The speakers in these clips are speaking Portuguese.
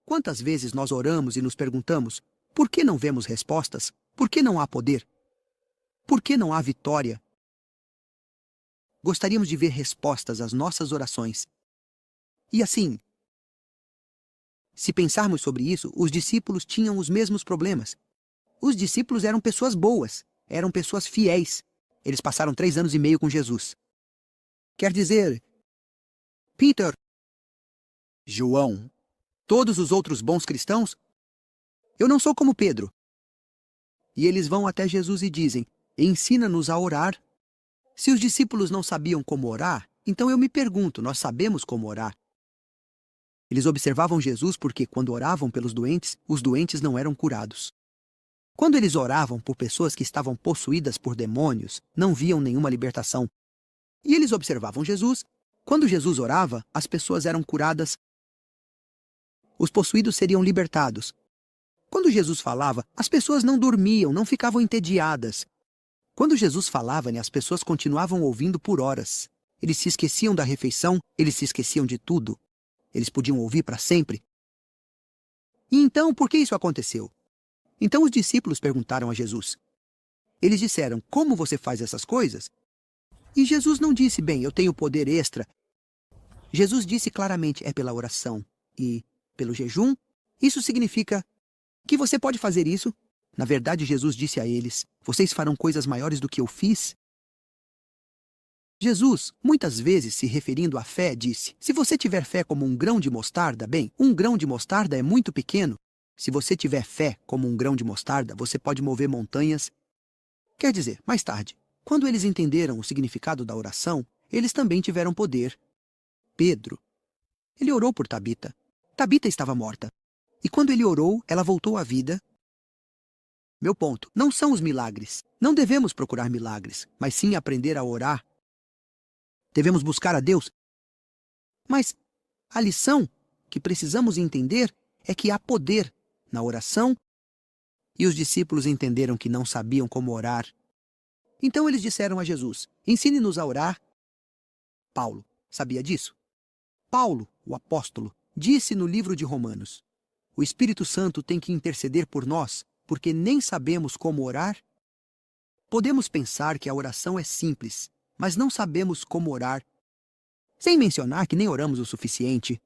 Quantas vezes nós oramos e nos perguntamos, por que não vemos respostas? Por que não há poder? Por que não há vitória? Gostaríamos de ver respostas às nossas orações. E assim, se pensarmos sobre isso, os discípulos tinham os mesmos problemas. Os discípulos eram pessoas boas, eram pessoas fiéis. Eles passaram 3 anos e meio com Jesus. Quer dizer, Peter, João, todos os outros bons cristãos, eu não sou como Pedro. E eles vão até Jesus e dizem, ensina-nos a orar. Se os discípulos não sabiam como orar, então eu me pergunto, nós sabemos como orar? Eles observavam Jesus porque, quando oravam pelos doentes, os doentes não eram curados. Quando eles oravam por pessoas que estavam possuídas por demônios, não viam nenhuma libertação. E eles observavam Jesus. Quando Jesus orava, as pessoas eram curadas. Os possuídos seriam libertados. Quando Jesus falava, as pessoas não dormiam, não ficavam entediadas. Quando Jesus falava, as pessoas continuavam ouvindo por horas. Eles se esqueciam da refeição, eles se esqueciam de tudo. Eles podiam ouvir para sempre. E então, por que isso aconteceu? Então os discípulos perguntaram a Jesus. Eles disseram, como você faz essas coisas? E Jesus não disse, bem, eu tenho poder extra. Jesus disse claramente, é pela oração e pelo jejum. Isso significa que você pode fazer isso. Na verdade, Jesus disse a eles, vocês farão coisas maiores do que eu fiz. Jesus, muitas vezes se referindo à fé, disse, se você tiver fé como um grão de mostarda, bem, um grão de mostarda é muito pequeno. Se você tiver fé como um grão de mostarda, você pode mover montanhas. Quer dizer, mais tarde, quando eles entenderam o significado da oração, eles também tiveram poder. Pedro, ele orou por Tabita. Tabita estava morta. E quando ele orou, ela voltou à vida. Meu ponto, não são os milagres. Não devemos procurar milagres, mas sim aprender a orar. Devemos buscar a Deus. Mas a lição que precisamos entender é que há poder na oração, e os discípulos entenderam que não sabiam como orar. Então eles disseram a Jesus, ensine-nos a orar. Paulo sabia disso? Paulo, o apóstolo, disse no livro de Romanos, o Espírito Santo tem que interceder por nós, porque nem sabemos como orar. Podemos pensar que a oração é simples, mas não sabemos como orar, sem mencionar que nem oramos o suficiente.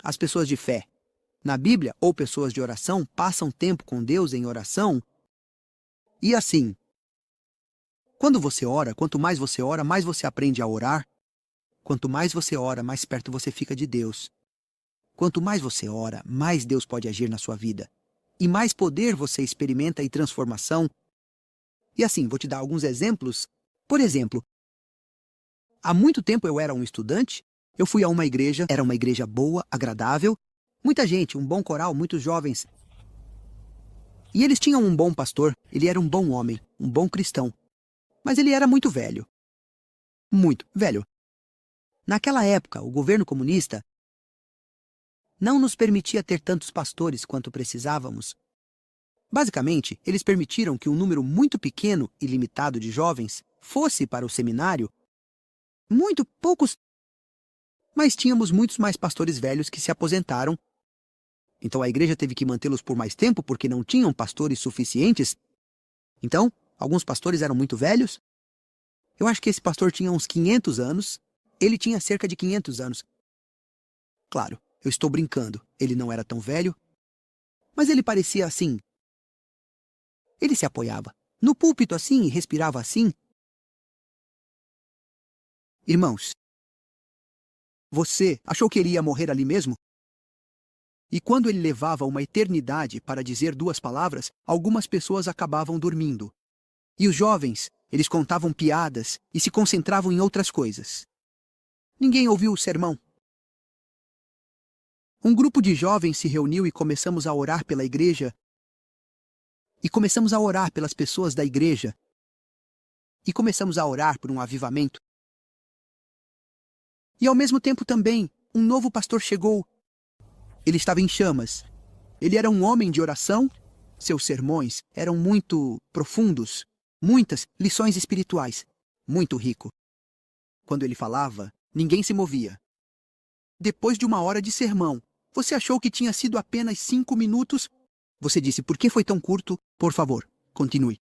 As pessoas de fé, na Bíblia, ou pessoas de oração, passam tempo com Deus em oração. E assim, quando você ora, quanto mais você ora, mais você aprende a orar. Quanto mais você ora, mais perto você fica de Deus. Quanto mais você ora, mais Deus pode agir na sua vida. E mais poder você experimenta e transformação. E assim, vou te dar alguns exemplos. Por exemplo, há muito tempo eu era um estudante, eu fui a uma igreja, era uma igreja boa, agradável, muita gente, um bom coral, muitos jovens. E eles tinham um bom pastor, ele era um bom homem, um bom cristão. Mas ele era muito velho. Muito velho. Naquela época, o governo comunista não nos permitia ter tantos pastores quanto precisávamos. Basicamente, eles permitiram que um número muito pequeno e limitado de jovens fosse para o seminário. Muito poucos. Mas tínhamos muitos mais pastores velhos que se aposentaram. Então a igreja teve que mantê-los por mais tempo porque não tinham pastores suficientes. Então, alguns pastores eram muito velhos. Eu acho que esse pastor tinha uns 500 anos. Ele tinha cerca de 500 anos. Claro, eu estou brincando. Ele não era tão velho. Mas ele parecia assim. Ele se apoiava no púlpito assim e respirava assim. Irmãos, você achou que ele ia morrer ali mesmo? E quando ele levava uma eternidade para dizer 2 palavras, algumas pessoas acabavam dormindo. E os jovens, eles contavam piadas e se concentravam em outras coisas. Ninguém ouviu o sermão. Um grupo de jovens se reuniu e começamos a orar pela igreja. E começamos a orar pelas pessoas da igreja. E começamos a orar por um avivamento. E ao mesmo tempo também, um novo pastor chegou. Ele estava em chamas. Ele era um homem de oração. Seus sermões eram muito profundos. Muitas lições espirituais. Muito rico. Quando ele falava, ninguém se movia. Depois de 1 hora de sermão, Você achou que tinha sido apenas 5 minutos? Você disse, por que foi tão curto? Por favor, continue.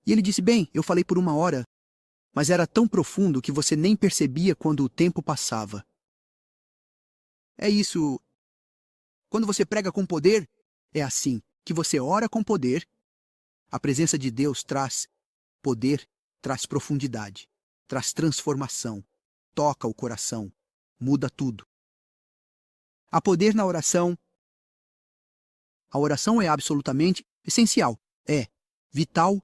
E ele disse, bem, eu falei por 1 hora, mas era tão profundo que você nem percebia quando o tempo passava. É isso. Quando você prega com poder, é assim, que você ora com poder. A presença de Deus traz poder, traz profundidade, traz transformação, toca o coração, muda tudo. Há poder na oração. A oração é absolutamente essencial, é vital.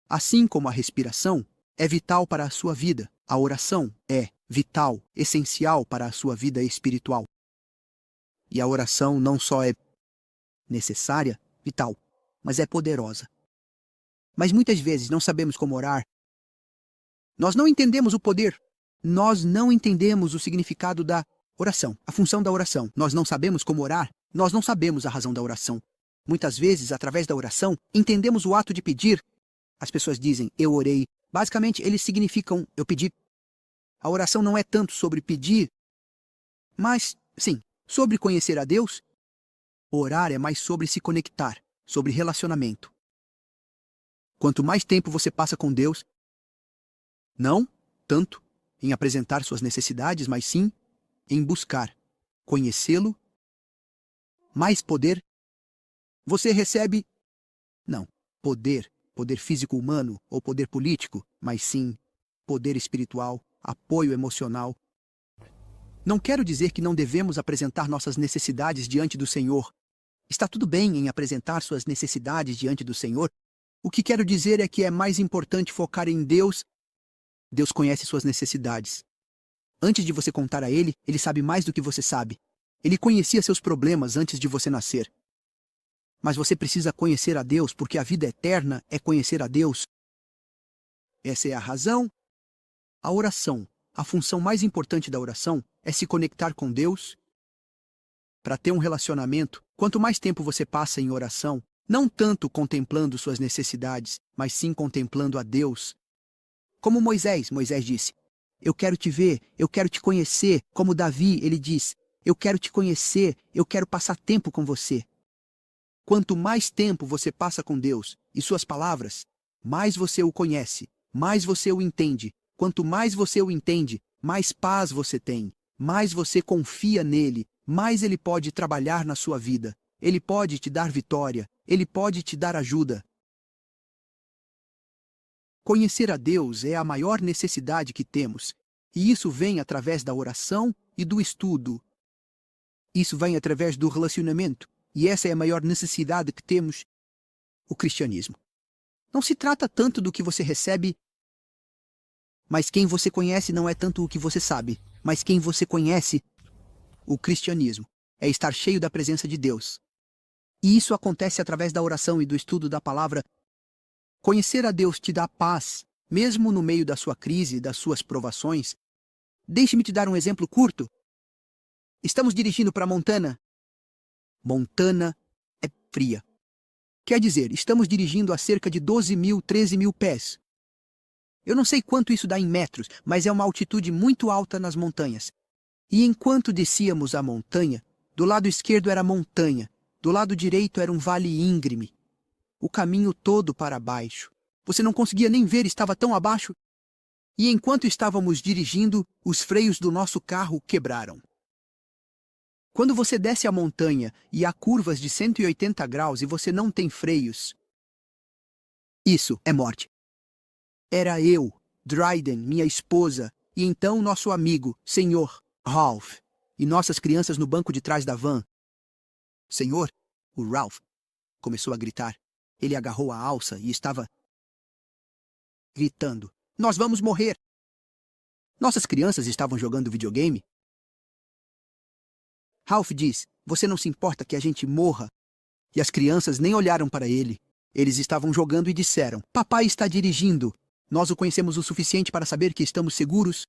Assim como a respiração é vital para a sua vida, a oração é vital, essencial para a sua vida espiritual. E a oração não só é necessária, vital, mas é poderosa. Mas muitas vezes não sabemos como orar. Nós não entendemos o poder. Nós não entendemos o significado da oração, a função da oração. Nós não sabemos como orar. Nós não sabemos a razão da oração. Muitas vezes, através da oração, entendemos o ato de pedir. As pessoas dizem, eu orei. Basicamente, eles significam, eu pedi. A oração não é tanto sobre pedir, mas, sim, sobre conhecer a Deus. Orar é mais sobre se conectar, sobre relacionamento. Quanto mais tempo você passa com Deus, não tanto em apresentar suas necessidades, mas sim em buscar conhecê-lo, mais poder você recebe, não, poder físico humano ou poder político, mas sim poder espiritual, apoio emocional. Não quero dizer que não devemos apresentar nossas necessidades diante do Senhor. Está tudo bem em apresentar suas necessidades diante do Senhor. O que quero dizer é que é mais importante focar em Deus. Deus conhece suas necessidades. Antes de você contar a Ele, Ele sabe mais do que você sabe. Ele conhecia seus problemas antes de você nascer. Mas você precisa conhecer a Deus, porque a vida eterna é conhecer a Deus. Essa é a razão. A oração, a função mais importante da oração é se conectar com Deus. Para ter um relacionamento, quanto mais tempo você passa em oração, não tanto contemplando suas necessidades, mas sim contemplando a Deus. Como Moisés disse, eu quero te ver, eu quero te conhecer. Como Davi, ele diz, eu quero te conhecer, eu quero passar tempo com você. Quanto mais tempo você passa com Deus e suas palavras, mais você o conhece, mais você o entende. Quanto mais você o entende, mais paz você tem, mais você confia nele, mais ele pode trabalhar na sua vida. Ele pode te dar vitória, ele pode te dar ajuda. Conhecer a Deus é a maior necessidade que temos, e isso vem através da oração e do estudo. Isso vem através do relacionamento, e essa é a maior necessidade que temos, o cristianismo. Não se trata tanto do que você recebe, mas quem você conhece não é tanto o que você sabe, mas quem você conhece. O cristianismo é estar cheio da presença de Deus. E isso acontece através da oração e do estudo da palavra. Conhecer a Deus te dá paz, mesmo no meio da sua crise, das suas provações. Deixe-me te dar um exemplo curto. Estamos dirigindo para Montana. Montana é fria. Quer dizer, estamos dirigindo a cerca de 12.000, 13.000 pés. Eu não sei quanto isso dá em metros, mas é uma altitude muito alta nas montanhas. E enquanto descíamos a montanha, do lado esquerdo era montanha, do lado direito era um vale íngreme. O caminho todo para baixo. Você não conseguia nem ver, estava tão abaixo. E enquanto estávamos dirigindo, os freios do nosso carro quebraram. Quando você desce a montanha e há curvas de 180 graus e você não tem freios, isso é morte. Era eu, Dryden, minha esposa, e então nosso amigo, Senhor, Ralph, e nossas crianças no banco de trás da van. Senhor, o Ralph começou a gritar. Ele agarrou a alça e estava gritando, nós vamos morrer. Nossas crianças estavam jogando videogame. Ralph diz, você não se importa que a gente morra? E as crianças nem olharam para ele. Eles estavam jogando e disseram, papai está dirigindo. Nós o conhecemos o suficiente para saber que estamos seguros.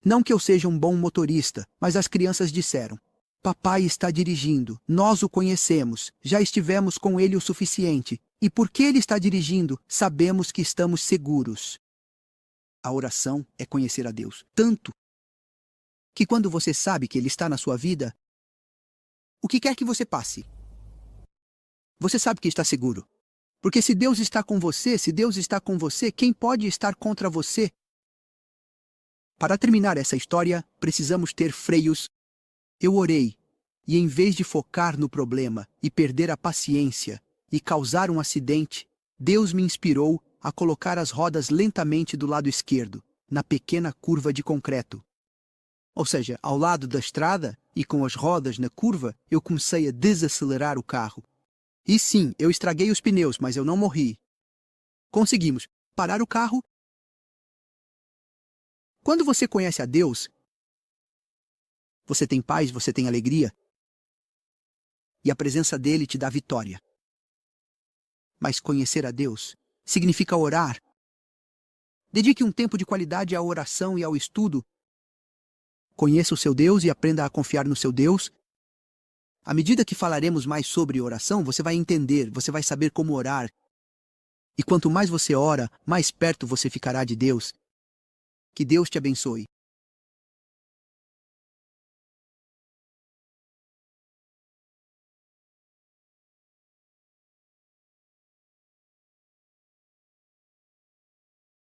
Não que eu seja um bom motorista, mas as crianças disseram, papai está dirigindo, nós o conhecemos, já estivemos com ele o suficiente. E porque ele está dirigindo, sabemos que estamos seguros. A oração é conhecer a Deus, tanto que quando você sabe que Ele está na sua vida, O que quer que você passe, você sabe que está seguro. Porque se Deus está com você, se Deus está com você, quem pode estar contra você? Para terminar essa história, precisamos ter freios. Eu orei, e em vez de focar no problema e perder a paciência e causar um acidente, Deus me inspirou a colocar as rodas lentamente do lado esquerdo, na pequena curva de concreto. Ou seja, ao lado da estrada e com as rodas na curva, eu comecei a desacelerar o carro. E sim, eu estraguei os pneus, mas eu não morri. Conseguimos parar o carro. Quando você conhece a Deus, você tem paz, você tem alegria, e a presença dele te dá vitória. Mas conhecer a Deus significa orar. Dedique um tempo de qualidade à oração e ao estudo. Conheça o seu Deus e aprenda a confiar no seu Deus. À medida que falaremos mais sobre oração, você vai entender, você vai saber como orar. E quanto mais você ora, mais perto você ficará de Deus. Que Deus te abençoe.